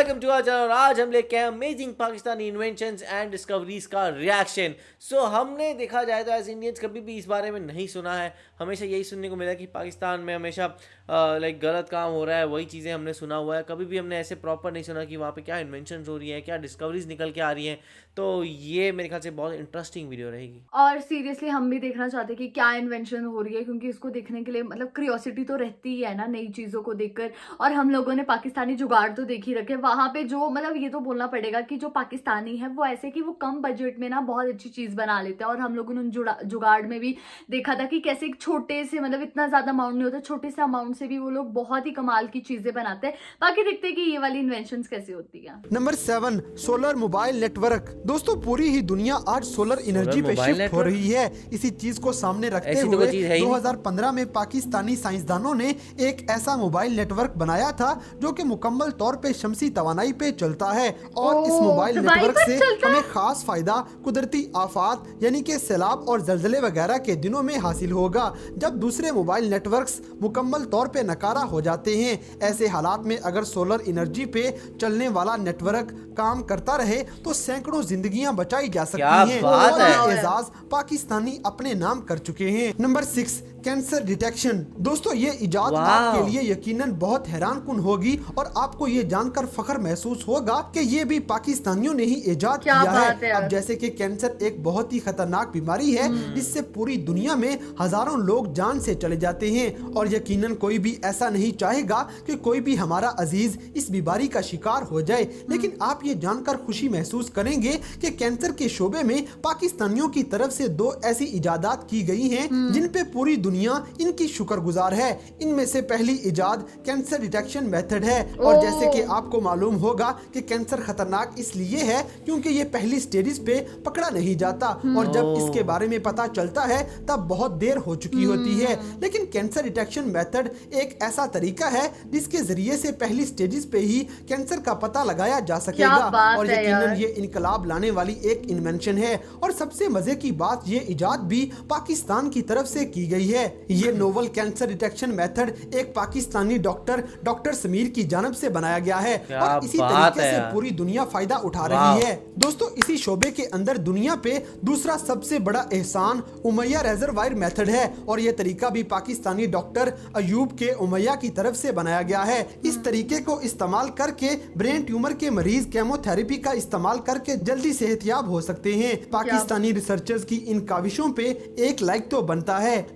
Welcome to our channel. और आज हम लेके आए amazing Pakistani inventions and discoveries का रिएक्शन। सो हमने देखा जाए तो एज इंडियंस कभी भी इस बारे में नहीं सुना है। हमेशा यही सुनने को मिला कि पाकिस्तान में हमेशा लाइक गलत काम हो रहा है, वही चीज़ें हमने सुना हुआ है। कभी भी हमने ऐसे प्रॉपर नहीं सुना कि वहाँ पे क्या इन्वेंशंस हो रही हैं, क्या डिस्कवरीज निकल के आ रही हैं। तो ये मेरे ख्याल से बहुत इंटरेस्टिंग वीडियो रहेगी। और सीरियसली हम भी देखना चाहते हैं कि क्या इन्वेंशन हो रही है, क्योंकि इसको देखने के लिए मतलब क्यूरियोसिटी तो रहती ही है ना नई चीज़ों को देखकर। और हम लोगों ने पाकिस्तानी जुगाड़ तो देख ही रखे, वहाँ पे जो मतलब ये तो बोलना पड़ेगा कि जो पाकिस्तानी है वो ऐसे कि वो कम बजट में ना बहुत अच्छी चीज़ बना लेते हैं। और हम लोगों ने उन जुगाड़ में भी देखा था कि कैसे एक छोटे से मतलब इतना ज़्यादा अमाउंट नहीं होता, छोटे से अमाउंट से भी वो लोग बहुत ही कमाल की चीज़ें बनाते हैं। बाकी देखते हैं कि ये वाली इन्वेंशन कैसे होती है। Number 7, solar mobile network. दोस्तों पूरी ही दुनिया आज सोलर एनर्जी पे शिफ्ट हो रही है। इसी चीज को सामने रखते हुए 2015 में पाकिस्तानी साइंसदानों ने एक ऐसा मोबाइल नेटवर्क बनाया था जो कि मुकम्मल तौर पे शमसी तवानाई पे चलता है। और इस मोबाइल नेटवर्क से हमें खास फायदा कुदरती आफात यानी कि सैलाब और जलजले वगैरह के दिनों में हासिल होगा, जब दूसरे मोबाइल नेटवर्क्स मुकम्मल तौर पे नकारा हो जाते हैं। ऐसे हालात में अगर सोलर एनर्जी पे चलने वाला नेटवर्क काम करता रहे तो सैकड़ों जिंदगियां बचाई जा सकती हैं। और ये एजाज पाकिस्तानी अपने नाम कर चुके हैं। Number 6, cancer detection. दोस्तों ये इजाद आपके लिए यकीनन बहुत हैरानकुन होगी और आपको ये जानकर फख्र महसूस होगा कि ये भी पाकिस्तानियों ने ही इजाद किया है। अब जैसे कि कैंसर एक बहुत ही खतरनाक बीमारी है जिससे पूरी दुनिया में हजारों लोग जान से चले जाते हैं, और यकीनन कोई भी ऐसा नहीं चाहेगा कि कोई भी हमारा अजीज इस बीमारी का शिकार हो जाए। लेकिन आप ये जानकर खुशी महसूस करेंगे कि कैंसर के शोबे में पाकिस्तानियों की तरफ से 2 ऐसी इजादात की गई हैं जिन पे पूरी दुनिया इनकी शुक्रगुजार है। इनमें से पहली इजाद कैंसर डिटेक्शन मेथड है। और जैसे कि आपको मालूम होगा कि कैंसर खतरनाक इसलिए है क्योंकि ये पहली स्टेज पे पकड़ा नहीं जाता, और जब इसके बारे में पता चलता है तब बहुत देर हो चुकी होती है। लेकिन कैंसर डिटेक्शन मेथड एक ऐसा तरीका है जिसके जरिए से पहली स्टेजेस पे ही कैंसर का पता लगाया जा सकेगा। और यकीनन ये इनकलाब लाने वाली एक इन्वेंशन है। और सबसे मजे की बात, ये इजाद भी पाकिस्तान की तरफ से की गई है। ये नोवल कैंसर डिटेक्शन मेथड एक पाकिस्तानी डॉक्टर समीर की जानब से बनाया गया है, और इसी तरीके से पूरी दुनिया फायदा उठा रही है। दोस्तों इसी शोबे के अंदर दुनिया पे दूसरा सबसे बड़ा एहसान उमैया रेजरवायर मेथड है, और ये तरीका भी पाकिस्तानी डॉक्टर अयूब के उमैया की तरफ से बनाया गया है। इस तरीके को इस्तेमाल करके ब्रेन ट्यूमर के मरीज केमोथेरेपी का इस्तेमाल करके जल्दी सेहतयाब हो सकते हैं। पाकिस्तानी रिसर्चर्स की इन काविशों पे एक लाइक तो बनता है।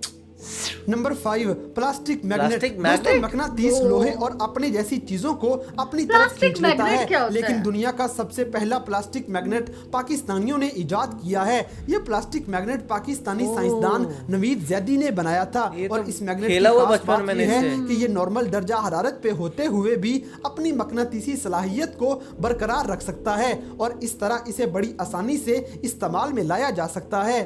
Number 5, plastic magnet. दोस्तों मकनातीस लोहे और अपने जैसी चीजों को अपनी तरफ खींच लेता है, लेकिन दुनिया का सबसे पहला प्लास्टिक मैग्नेट पाकिस्तानियों ने इजाद किया है। ये प्लास्टिक मैग्नेट पाकिस्तानी साइंसदान नवीद जैदी ने बनाया था, और इस मैग्नेट की खास बात यह है कि ये नॉर्मल दर्जा हरारत पे होते हुए भी अपनी मकनातीसी सलाहियत को बरकरार रख सकता है, और इस तरह इसे बड़ी आसानी से इस्तेमाल में लाया जा सकता है।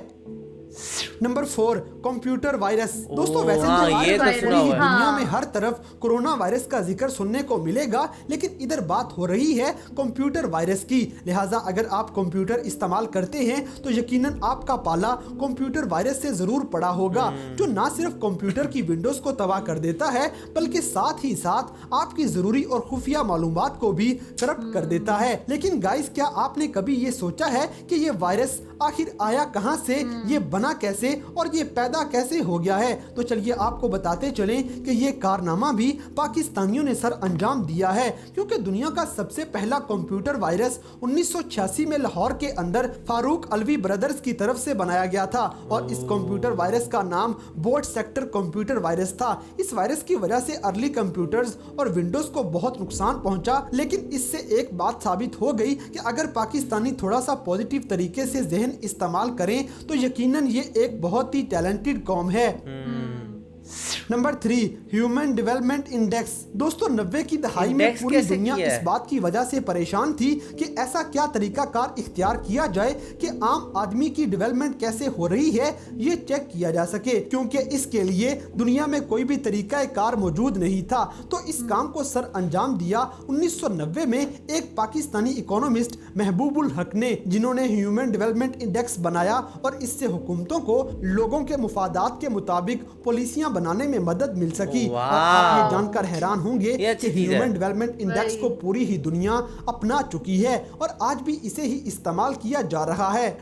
Number 4, computer virus. दोस्तों वैसे तो दुनिया में हर तरफ कोरोना वायरस का जिक्र सुनने को मिलेगा, लेकिन इधर बात हो रही है कंप्यूटर वायरस की। लिहाजा अगर आप कंप्यूटर इस्तेमाल करते हैं तो यकीनन आपका पाला कंप्यूटर वायरस से जरूर पड़ा होगा, जो ना सिर्फ कंप्यूटर की विंडोज को तबाह कर देता है बल्कि साथ ही साथ आपकी जरूरी और खुफिया मालूमात को भी करप्ट कर देता है। लेकिन गाइस, क्या आपने कभी ये सोचा है कि ये वायरस आखिर आया कहां से, ये बना कैसे और ये पैदा कैसे हो गया है? तो चलिए आपको बताते चलें कि ये कारनामा भी पाकिस्तानियों ने सर अंजाम दिया है, क्योंकि दुनिया का सबसे पहला कंप्यूटर वायरस 1986 में लाहौर के अंदर फारूक अलवी ब्रदर्स की तरफ से बनाया गया था, और इस कंप्यूटर वायरस का नाम बोट सेक्टर कंप्यूटर वायरस था। इस वायरस की वजह से अर्ली कंप्यूटर्स और विंडोज को बहुत नुकसान पहुंचा, लेकिन इससे एक बात साबित हो गई कि अगर पाकिस्तानी थोड़ा सा पॉजिटिव तरीके से जहन इस्तेमाल करें तो यकीनन ये एक बहुत ही टैलेंटेड कौम है। Number 3, human development index. दोस्तों 90 की दहाई में पूरी दुनिया इस बात की वजह से परेशान थी कि ऐसा क्या तरीका कार इख्तियार किया जाए कि आम आदमी की डेवलपमेंट कैसे हो रही है ये चेक किया जा सके, क्योंकि इसके लिए दुनिया में कोई भी तरीका कार मौजूद नहीं था। तो इस काम को सर अंजाम दिया 1990 में एक पाकिस्तानी इकोनॉमिस्ट महबूबुल हक ने, जिन्होंने ह्यूमन डेवलपमेंट इंडेक्स बनाया और इससे हुकूमतों को लोगों के मुफादात के मुताबिक पॉलिसियां बनाने में मदद मिल सकी। और वाह। आप ये जानकर हैरान होंगे ये अच्छी कि चीज है। ह्यूमन डेवलपमेंट इंडेक्स को पूरी ही दुनिया अपना चुकी है और आज भी इसे ही इस्तेमाल किया जा रहा है।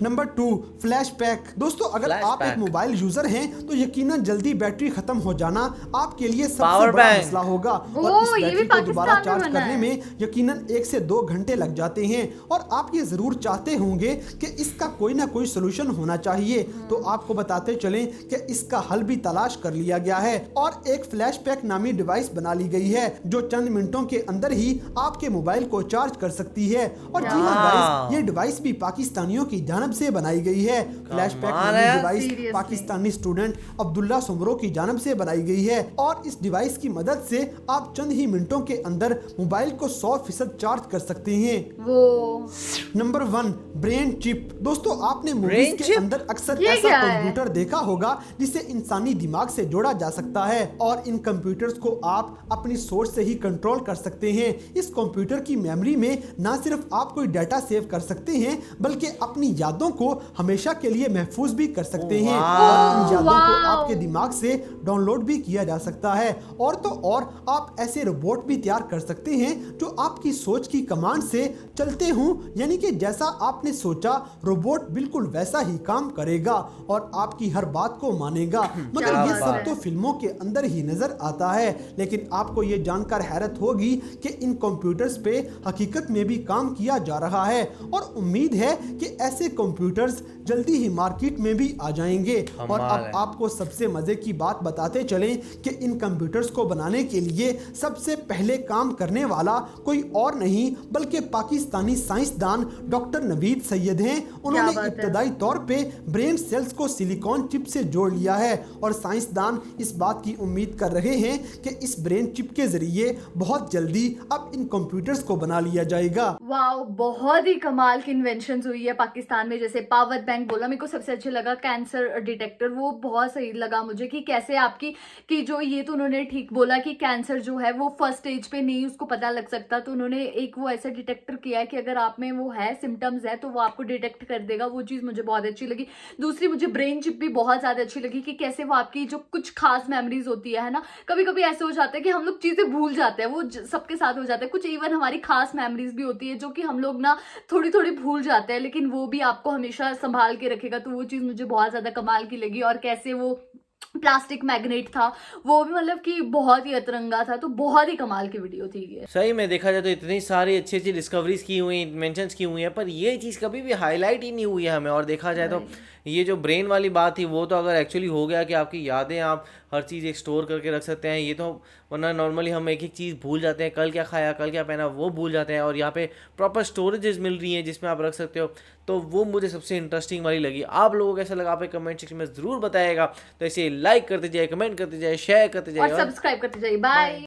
Number 2, flash pack. दोस्तों अगर फ्लैश आप एक पैक। मोबाइल यूजर हैं तो यकीनन जल्दी बैटरी खत्म हो जाना आपके लिए सबसे पावर बड़ा बैंक। मसला होगा। और ओह, इस ये भी बैटरी को दोबारा पाकिस्तान में चार्ज बना करने है। में यकीनन 1 से 2 घंटे लग जाते हैं। और आप ये जरूर चाहते होंगे कि इसका कोई ना कोई सोल्यूशन होना चाहिए, तो आपको बताते चलें कि इसका हल भी तलाश कर लिया गया है और एक फ्लैश पैक नामी डिवाइस बना ली गई है जो चंद मिनटों के अंदर ही आपके मोबाइल को चार्ज कर सकती है। और जी हाँ गाइस, ये डिवाइस भी पाकिस्तानियों की जानब से बनाई गई है। फ्लैश पैक कमाल नामी है। Device Seriously। Pakistani student Abdullah Soomro की जानब से बनाई गई है और इस डिवाइस की मदद से आप चंद ही मिनटों के अंदर मोबाइल को 100% चार्ज कर सकते हैं। वो नंबर 1, ब्रेन चिप। दोस्तों आपने ब्रेन मूवीज के चिप? अंदर अक्सर ये ऐसा क्या है? कंप्यूटर देखा होगा जिसे इंसानी दिमाग से जोड़ा जा सकता है और इन कंप्यूटर्स को आप अपनी सोच से ही कंट्रोल कर सकते हैं। इस कंप्यूटर की मेमोरी में ना सिर्फ आप कोई डाटा सेव कर सकते हैं बल्कि अपनी यादों को हमेशा के लिए महफूज भी कर सकते हैं और इन यादों को आपके दिमाग से डाउनलोड भी किया जा सकता है। और तो और आप ऐसे रोबोट भी तैयार कर सकते हैं जो आपकी सोच की कमांड से चलते हों, यानी कि जैसा आपने सोचा रोबोट बिल्कुल वैसा ही काम करेगा और आपकी हर बात को मानेगा। मगर क्या ये बात सब है। तो फिल्मों के अंदर ही नजर आता है, लेकिन आपको ये जानकर हैरत होगी कि इन कंप्यूटर्स पे हकीकत में भी काम किया जा रहा है और उम्मीद है कि ऐसे कंप्यूटर्स जल्दी ही मार्केट में भी आ जाएंगे। और कमाल अब है। आपको सबसे मजे की बात बताते चलें कि इन कंप्यूटर्स को बनाने के लिए सबसे पहले काम करने वाला कोई और नहीं बल्कि पाकिस्तानी साइंसदान डॉक्टर नवीद सैयद हैं। उन्होंने बात है। इब्तदाई तौर पे ब्रेन सेल्स को सिलिकॉन चिप से जोड़ लिया है और साइंसदान इस बात की उम्मीद कर रहे हैं कि इस ब्रेन चिप के जरिए बहुत जल्दी अब इन कंप्यूटर्स को बना लिया जाएगा। वाओ, बहुत ही कमाल की इन्वेंशन हुई है पाकिस्तान में। जैसे पावर बैंक बोला, मेरे को सबसे अच्छा लगा कैंसर डिटेक्टर, वो बहुत सही लगा मुझे कि कैसे आपकी कि जो ये तो उन्होंने ठीक बोला कि कैंसर जो है वो फर्स्ट स्टेज पे नहीं उसको पता लग सकता, तो उन्होंने एक वो ऐसा डिटेक्टर किया है कि अगर आप में वो है सिम्टम्स है तो वो आपको डिटेक्ट कर देगा। वो चीज़ मुझे बहुत अच्छी लगी। दूसरी मुझे ब्रेन चिप भी बहुत ज़्यादा अच्छी लगी कि कैसे वो आपकी जो कुछ खास मेमोरीज होती है ना, कभी कभी ऐसे हो जाता है कि हम लोग चीज़ें भूल जाते हैं, वो सबके साथ हो जाता है। कुछ इवन हमारी खास मेमोरीज भी होती है जो कि हम लोग ना थोड़ी थोड़ी भूल जाते हैं, लेकिन वो भी आपको हमेशा संभाल के रखेगा। तो वो चीज़ मुझे बहुत ज़्यादा कमाल की लगी। और कैसे वो प्लास्टिक मैग्नेट था वो भी मतलब कि बहुत ही अतरंगा था, तो बहुत ही कमाल की वीडियो थी ये। सही में देखा जाए तो इतनी सारी अच्छी अच्छी डिस्कवरीज की हुई, इन्वेंशंस की हुई हैं, पर ये चीज़ कभी भी हाईलाइट ही नहीं हुई है हमें। और देखा जाए तो ये जो ब्रेन वाली बात थी वो तो अगर एक्चुअली हो गया कि आपकी यादें आप हर चीज़ एक स्टोर करके रख सकते हैं, ये तो वरना नॉर्मली हम एक एक चीज़ भूल जाते हैं, कल क्या खाया कल क्या पहना वो भूल जाते हैं, और यहाँ पे प्रॉपर स्टोरेजेस मिल रही हैं जिसमें आप रख सकते हो, तो वो मुझे सबसे इंटरेस्टिंग वाली लगी। आप लोगों को कैसा लगा आप कमेंट सेक्शन में ज़रूर बताइएगा। तो इसे लाइक करते जाइए, कमेंट करते जाइए, शेयर करते जाइए और सब्सक्राइब करते जाइए। बाय।